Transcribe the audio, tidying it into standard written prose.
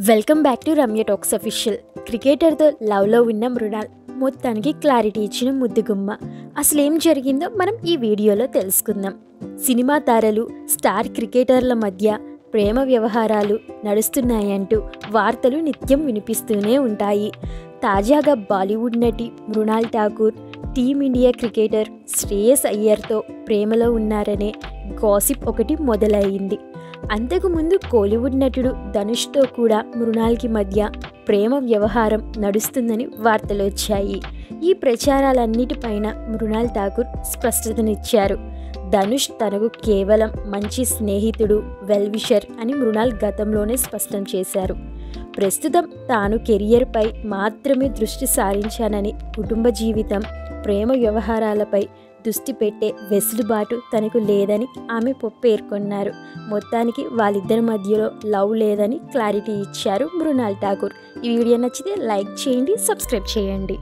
Welcome back to Ramya talks official. క్రికెటర్తో లవ్లో ఉన్న మృణాల్ మొత్తానికి క్లారిటీ ఇచ్చిన ముద్దుగుమ్మ. అసలేం జరిగిందో మనం ఈ వీడియోలో తెలుసుకుందాం. సినిమా తారలు, స్టార్ క్రికెటర్ల మధ్య ప్రేమ వ్యవహారాలు నడుస్తున్నాయంటూ వార్తలు నిత్యం వినిపిస్తూనే ఉంటాయి. తాజాగా బాలీవుడ్ నటి మృణాల్ ఠాకూర్ టీమిండియా క్రికెటర్ శ్రేయస్ అయ్యర్తో ప్రేమలో ఉన్నారనే గాసిప్ ఒకటి మొదలైంది. అంతకుముందు కోలీవుడ్ నటుడు ధనుష్తో కూడా మృణాల్కి మధ్య ప్రేమ వ్యవహారం నడుస్తుందని వార్తలు వచ్చాయి. ఈ ప్రచారాలన్నిటిపైన మృణాల్ ఠాకూర్ స్పష్టతనిచ్చారు. ధనుష్ తనకు కేవలం మంచి స్నేహితుడు, వెల్విషర్ అని మృణాల్ గతంలోనే స్పష్టం చేశారు. ప్రస్తుతం తాను కెరియర్పై మాత్రమే దృష్టి సారించానని, కుటుంబ జీవితం, ప్రేమ వ్యవహారాలపై దృష్టి పెట్టే వెసులుబాటు తనకు లేదని ఆమె పేర్కొన్నారు. మొత్తానికి వాళ్ళిద్దరి మధ్యలో లవ్ లేదని క్లారిటీ ఇచ్చారు మృణాల్ ఠాకూర్. ఈ వీడియో నచ్చితే లైక్ చేయండి, సబ్స్క్రైబ్ చేయండి.